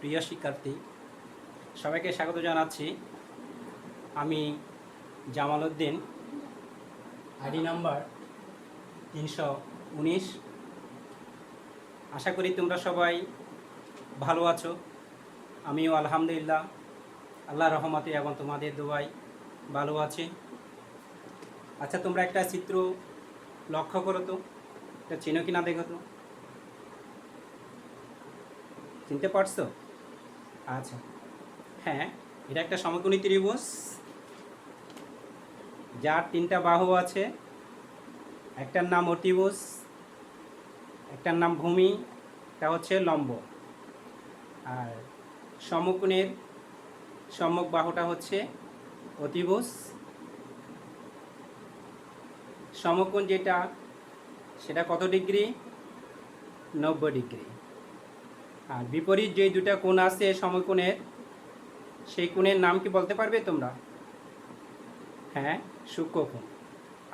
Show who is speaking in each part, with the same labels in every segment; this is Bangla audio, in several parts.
Speaker 1: প্রিয় শিক্ষার্থী, সবাইকে স্বাগত জানাচ্ছি। আমি জামাল উদ্দিন, আইডি নাম্বার 319। আশা করি তোমরা সবাই ভালো আছো। আমিও আলহামদুলিল্লাহ আল্লাহর রহমতে এবং তোমাদের দোয়ায় ভালো আছি। আচ্ছা, তোমরা একটা চিত্র লক্ষ্য করো তো, এটা চেনো কিনা দেখো তো। চিনতে পারছো? আচ্ছা, হ্যাঁ, এটা একটা সমকোণী ত্রিভুজ যার 3টা বাহু আছে। একটার নাম অতিভুজ, একটার নাম ভূমি, এটা হচ্ছে লম্ব। আর সমকোণের সম্মুখ বাহুটা হচ্ছে অতিভুজ। সমকোণ যেটা, সেটা কত ডিগ্রি? 90 ডিগ্রি। আর বিপরীত যে দুটা কোণ আছে সমকোণের, সেই কোণের নাম কি বলতে পারবে তোমরা? হ্যাঁ, সূক্ষ্মকোণ।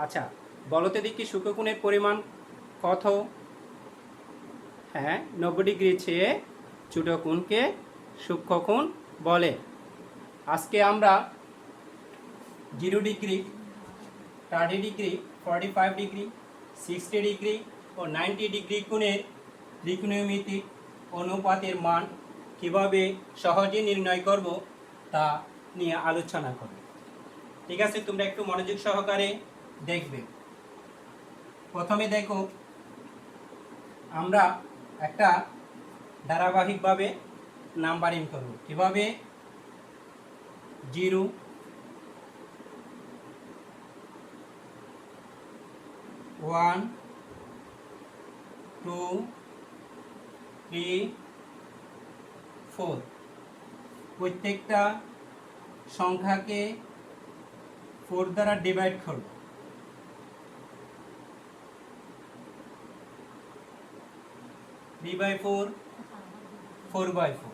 Speaker 1: আচ্ছা, বলো তো দেখি সূক্ষ্মকোণের পরিমাণ কত? হ্যাঁ, 90 ডিগ্রি চেয়ে ছোট কোণকে সূক্ষ্মকোণ বলে। আজকে আমরা 0 ডিগ্রি, 30 ডিগ্রি, 45 ডিগ্রি, 60 ডিগ্রি ও 90 ডিগ্রি কোণের ত্রিকোণমিতিক অনুপাতের মান কীভাবে সহজে নির্ণয় করব তা নিয়ে আলোচনা করব। ঠিক আছে, তোমরা একটু মনোযোগ সহকারে দেখবে। প্রথমে দেখো, আমরা একটা ধারাবাহিকভাবে নাম্বারিং করব। কীভাবে? 0, 1, 2, 3, 4 প্রত্যেকটা সংখ্যাকে 4 দ্বারা ডিভাইড করব। 3/4, 4/4।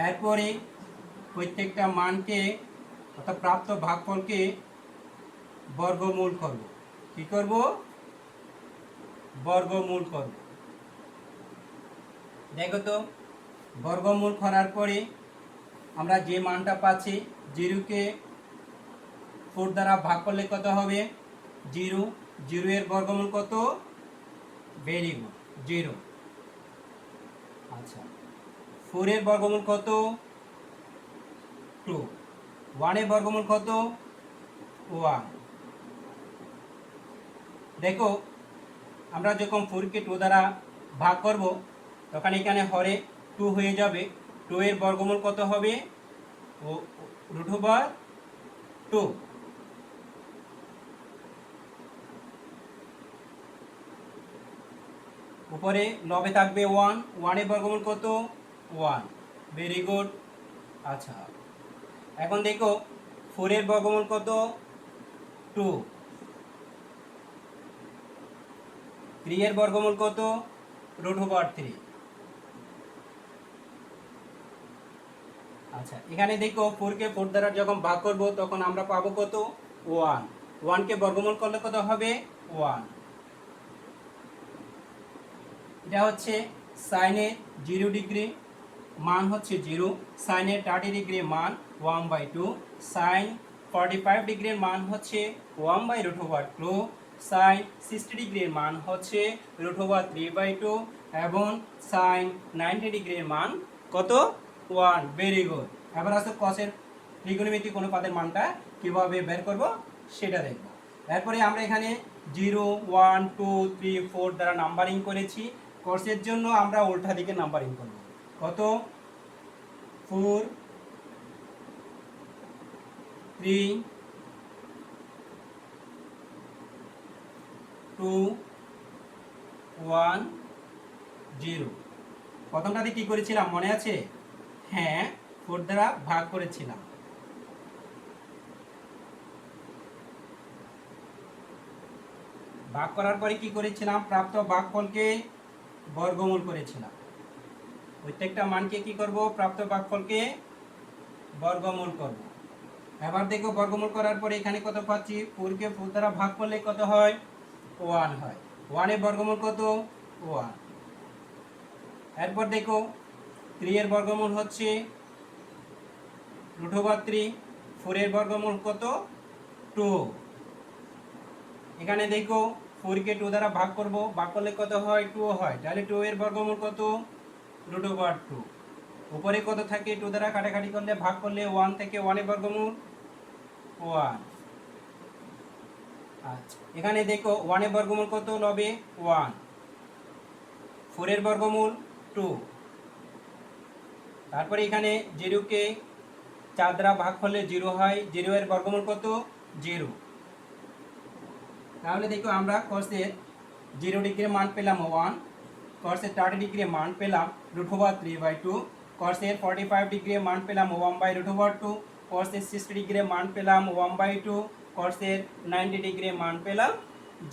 Speaker 1: এরপরে প্রত্যেকটা মানকে অর্থাৎ প্রাপ্ত ভাগফলকে বর্গমূল করব। কি করব? বর্গমূল করব। দেখো তো, বর্গমূল করার পরে আমরা যে মানটা পাচ্ছি, 0কে 4 দ্বারা ভাগ করলে কত হবে? 0। 0 এর বর্গমূল কত? Very good, 0। আচ্ছা, 4 এর বর্গমূল কত? 2। 1 এর বর্গমূল কত? 1। দেখো, আমরা যখন 4কে 2 দ্বারা ভাগ করব, তখন এখানে হরে 2 হয়ে যাবে। 2 এর বর্গমূল কত হবে? √2। উপরে লবে থাকবে 1। 1 এর বর্গমূল কত? 1। Very good. আচ্ছা, এখন দেখো 4 এর বর্গমূল কত? 2। 3 এর বর্গমূল কত? √3। আচ্ছা, এখানে দেখো 4কে 4 দ্বারা যখন ভাগ করব, তখন আমরা পাবো কত? 1। 1কে বর্গমূল করলে কত হবে? 1। এটা হচ্ছে সাইনে 0 ডিগ্রি, মান হচ্ছে 0। সাইনে 30 ডিগ্রির মান 1/2। সাইন 45 ডিগ্রির মান হচ্ছে 1/√2। সাইন 60 ডিগ্রির মান হচ্ছে √3/2 এবং সাইন 90 ডিগ্রির মান কত? 1। Very good. এবার আছে কসের ত্রিকোণমিতিক অনুপাতের মানটা কিভাবে বের করব সেটা দেখব। এরপরে আমরা এখানে 0, 1, 2, 3, 4 দ্বারা নাম্বারিং করেছি। কোর্সের জন্য আমরা উল্টা দিকে নাম্বারিং করব। কত? 4, 3, 2, 1, 0। প্রথমটাতে কি করেছিলাম মনে আছে? হ্যাঁ, 4 দ্বারা ভাগ করেছিলাম। ভাগ করার পরে কি করেছিলাম? প্রাপ্ত ভাগফলকে বর্গমূল করেছিলাম। প্রত্যেকটা মানকে কি করব? প্রাপ্ত ভাগফলকে বর্গমূল করব। এবার দেখো, বর্গমূল করার পরে এখানে কত পাচ্ছি? 4কে 4 দ্বারা ভাগ করলে কত হয়? 1 হয়। 1 এর বর্গমূল কত? 1। এরপর দেখো, 3 এর বর্গমূল হচ্ছে √3, 4 এর বর্গমূল কত 2। এখানে দেখো 4 কে 2 দ্বারা ভাগ করব, ভাগ করলে কত হয় 2 হয়, তাহলে 2 এর বর্গমূল কত √2। উপরে কত থাকে 2 দ্বারা কাটাকাটি করলে ভাগ করলে 1 থেকে 1 এর বর্গমূল 1। আচ্ছা এখানে দেখো 1 এর বর্গমূল কত লবে 1, 4 এর বর্গমূল 2, তারপরে এখানে 0 কে 4 দ্বারা ভাগ করলে 0 হয়, 0 এর বর্গমূল কত 0। তাহলে দেখো আমরা cos-এর 0 ডিগ্রির মান পেলাম 1, cos-এর 30 ডিগ্রির মান পেলাম √3/2, cos-এর 45 ডিগ্রির মান পেলাম 1/√2, cos-এর 60 ডিগ্রির মান পেলাম 1/2, cos-এর 90 ডিগ্রির মান পেলাম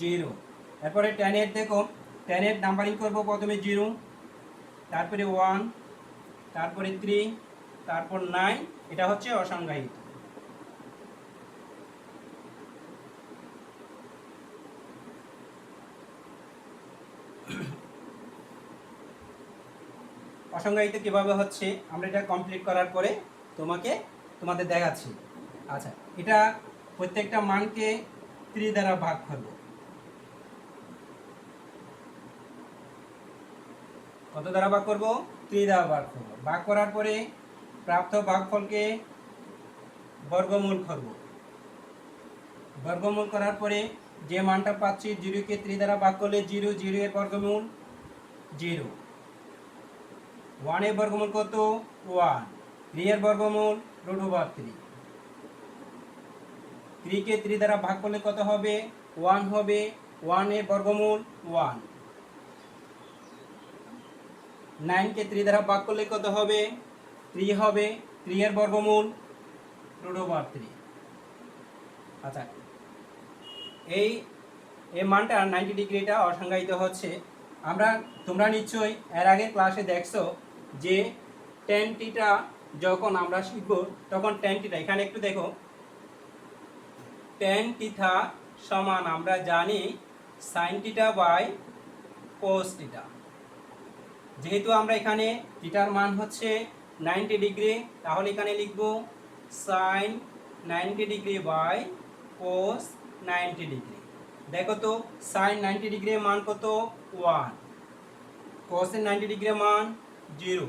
Speaker 1: 0। তারপরে tan-এর দেখো, tan-এর নাম্বারিং করব প্রথমে 0, তারপরে 1, তারপরে 3, তারপর 9, এটা হচ্ছে অসংজ্ঞায়িত। অসংজ্ঞায়িত কিভাবে হচ্ছে আমরা এটা কমপ্লিট করার পরে তোমাদের দেখাচ্ছি। আচ্ছা এটা প্রত্যেকটা মানকে 3 দ্বারা ভাগ করব। কত দ্বারা ভাগ করব 3 দ্বারা ভাগ করব। ভাগ করার পরে প্রাপ্ত ভাগফলকে বর্গমূল করব। বর্গমূল করার পরে যে মানটা পাচ্ছি 0 কে 3 দ্বারা ভাগ করলে 0, 0 এর বর্গমূল 0, 1 এর বর্গমূল কত 1, 3 এর বর্গমূল √3, 3 কে 3 দ্বারা ভাগ করলে কত হবে 1 হবে, 1 এর বর্গমূল 1, 9 কে 3 দ্বারা ভাগ করলে কত হবে 3 হবে, 3 এর বর্গমূল √3। আচ্ছা এই মানটা 90 ডিগ্রিটা অসংজ্ঞায়িত হচ্ছে। তোমরা নিশ্চয়ই এর আগের ক্লাসে দেখছো যে tan থিটা যখন আমরা শিখব তখন tan থিটা, এখানে একটু দেখো, tan থিটা সমান আমরা জানি sin theta by cos theta. যেহেতু আমরা এখানে থিটার মান হচ্ছে 90 ডিগ্রি, তাহলে এখানে লিখব sin 90 degree by cos 90 degree. দেখো তো sin 90 ডিগ্রির মান কত 1, cos 90 ডিগ্রির মান 0।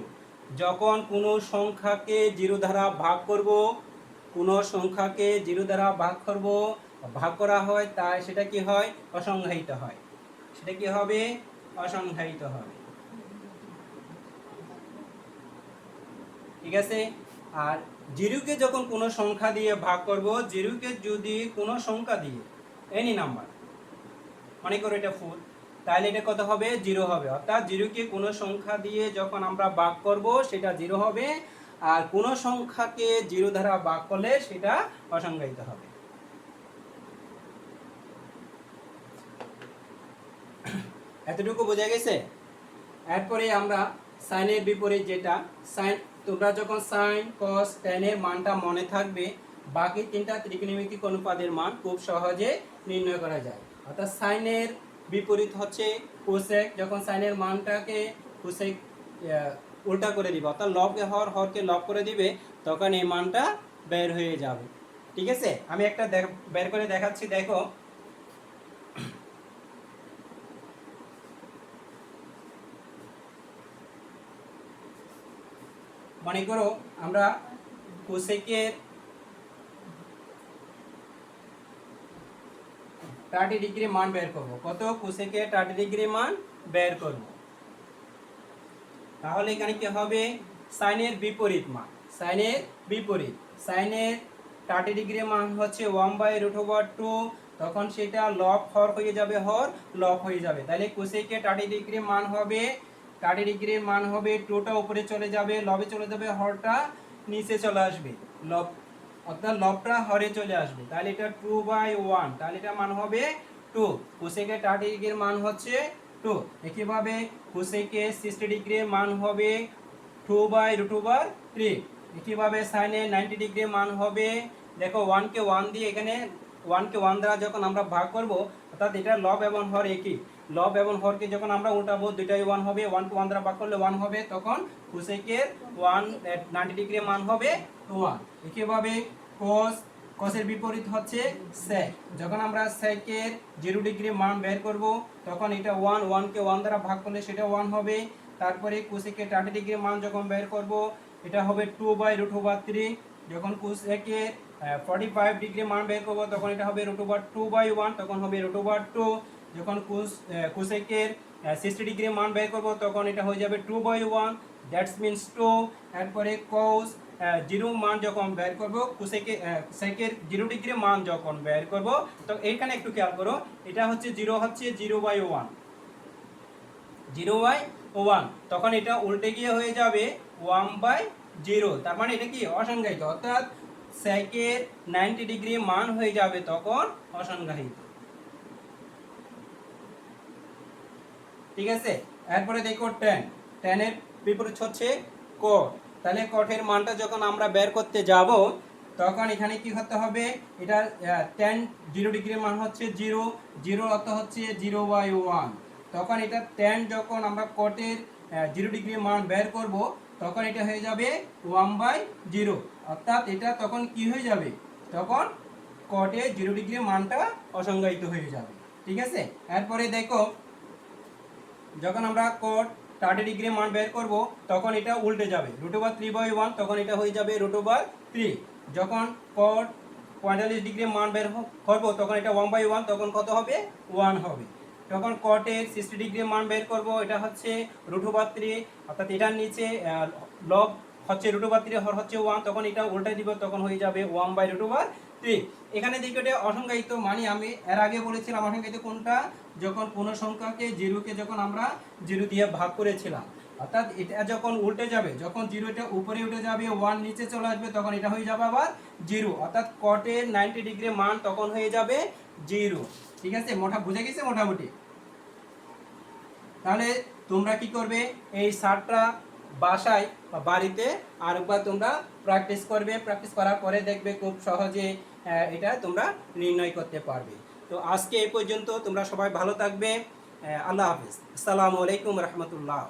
Speaker 1: যখন কোনো সংখ্যাকে 0 দ্বারা ভাগ করব, কোনো সংখ্যাকে 0 দ্বারা ভাগ করা হয়, তাই সেটা কি হয় অসংজ্ঞায়িত হয়। সেটা কি হবে অসংজ্ঞায়িত হবে। ঠিক আছে। আর 0 কে যখন কোনো সংখ্যা দিয়ে ভাগ করব, 0 কে যদি কোনো সংখ্যা দিয়ে এনি নাম্বার, মনে করো এটা 4, তাহলে এটা কত হবে 0 হবে। অর্থাৎ 0 কে কোনো সংখ্যা দিয়ে যখন আমরা ভাগ করব সেটা 0 হবে, আর কোনো সংখ্যাকে 0 দ্বারা ভাগ করলে সেটা অসংজ্ঞায়িত হবে। এতটুকু বোঝা গেছে। এরপরে আমরা সাইনের বিপরীত, যেটা সাইন, তোমরা যখন সাইন কস tan এর মানটা মনে থাকবে, বাকি তিনটা ত্রিকোণমিতিক অনুপাতের মান খুব সহজে নির্ণয় করা যায়। অর্থাৎ সাইনের বিপরীত হচ্ছে কোসেক। যখন সাইনের মানটাকে কোসেক উল্টা করে দিবে, অর্থাৎ লবকে হরকে লব করে দিবে, তখন এই মানটা বের হয়ে যাবে। ঠিক আছে, আমি একটা বের করে দেখাচ্ছি। দেখো মনে করো আমরা কোসেকের 30 ডিগ্রি মান বের করব। কত কোসেকের 30 ডিগ্রি মান বের করব, তাহলে এখানে কি হবে সাইনের বিপরীত মান, সাইনের বিপরীত, সাইনের 30 ডিগ্রি মান হচ্ছে 1/√2, তখন সেটা লব হর হয়ে যাবে, হর লব হয়ে যাবে। তাহলে কোসেকের 30 ডিগ্রি মান হবে, 30 ডিগ্রির মান হবে 2টা উপরে চলে যাবে, লবে চলে যাবে, হরটা নিচে চলে আসবে, লব অর্থাৎ লবটা হরে চলে আসবে, তাহলে এটা 2/1, তাহলে এটা মান হবে 2। কোসেকের 30 ডিগ্রির মান হচ্ছে 2। একইভাবে কোসেকের 60 ডিগ্রির মান হবে 2/√3। একইভাবে সাইনের 90 ডিগ্রির মান হবে, দেখো 1 কে 1 দিয়ে, এখানে 1 কে 1 দ্বারা যখন আমরা ভাগ করব, অর্থাৎ এটা লব এবং হর একই, লব এবং হরকে যখন আমরা উল্টাবো দুইটাই 1 হবে, 1 কে 1 দ্বারা ভাগ করলে 1 হবে, তখন কোসেকের 90 ডিগ্রি মান হবে 1। একইভাবে কসের বিপরীত হচ্ছে সেক। যখন আমরা সেকের 0 ডিগ্রি মান বের করব তখন এটা 1 কে 1 দ্বারা ভাগ করলে সেটা 1 হবে। তারপরে কোসেকের 30 ডিগ্রি মান যখন বের করব এটা হবে 2/√3। যখন কোসেকের 45 ডিগ্রি মান বের করব তখন এটা হবে √2/1, তখন হবে √2। যখন কোসেকের 60 ডিগ্রি মান বের করব তখন এটা হয়ে যাবে 2/1, দ্যাটস মিনস 2। এরপরে কোস 0 মান যখন বের করব সেকের 0 ডিগ্রি মান যখন বের করব, তো এইখানে একটু খেয়াল করো, এটা হচ্ছে 0/1, 0/1, তখন এটা উল্টে গিয়ে হয়ে যাবে 1/0। তার মানে এটা কি অসংজ্ঞায়িত, অর্থাৎ সেকের 90 ডিগ্রি মান হয়ে যাবে তখন অসংজ্ঞায়িত। ঠিক আছে, এরপরে দেখো tan এর বিপরীত হচ্ছে cot। তাহলে cot-এর মানটা যখন আমরা বের করতে যাব তখন এখানে কি করতে হবে, এটা tan 0 ডিগ্রির মান হচ্ছে 0, 0 অর্থ হচ্ছে 0/1। তখন এটা tan যখন আমরা cot-এর 0 ডিগ্রির মান বের করব তখন এটা হয়ে যাবে 1/0, অর্থাৎ এটা তখন কি হয়ে যাবে, তখন cot-এর 0 ডিগ্রির মানটা অসংজ্ঞায়িত হয়ে যাবে। ঠিক আছে, এরপরে দেখো যখন আমরা cot 30 ডিগ্রি মান বের করব তখন এটা উল্টে যাবে, √3/1, তখন এটা হয়ে যাবে √3। যখন cot 45 ডিগ্রি মান বের করব তখন এটা 1/1, তখন কত হবে, 1 হবে। যখন cot এর 60 ডিগ্রি মান বের করব এটা হচ্ছে √3, অর্থাৎ এটার নিচে লব হচ্ছে √3, হর হচ্ছে 1, তখন এটা উল্টে দিব, তখন হয়ে যাবে 1/√3। এখানে দেখো এটা অসংজ্ঞায়িত, মানে আমি এর আগে বলেছিলাম অসংজ্ঞায়িত কোনটা, যখন কোনো সংখ্যাকে 0-কে যখন আমরা 0 দিয়ে ভাগ করেছিলাম, অর্থাৎ এটা যখন উল্টে যাবে, যখন 0 এটা উপরে উঠে যাবে 1 নিচে চলে আসবে তখন এটা হয়ে যাবে আবার 0, অর্থাৎ cot-এর 90 ডিগ্রি মান তখন হয়ে যাবে 0। ঠিক আছে, বুঝে গেছে মোটামুটি। তাহলে তোমরা কি করবে, এই সারটা বাসায় বা বাড়িতে আরেকবার তোমরা প্র্যাকটিস করবে, প্র্যাকটিস করার পরে দেখবে খুব সহজে এটা তোমরা নির্ণয় করতে পারবে। তো আজকে এই পর্যন্ত, তোমরা সবাই ভালো থাকবে। আল্লাহ হাফিজ, আসসালামু আলাইকুম রহমতুল্লাহ।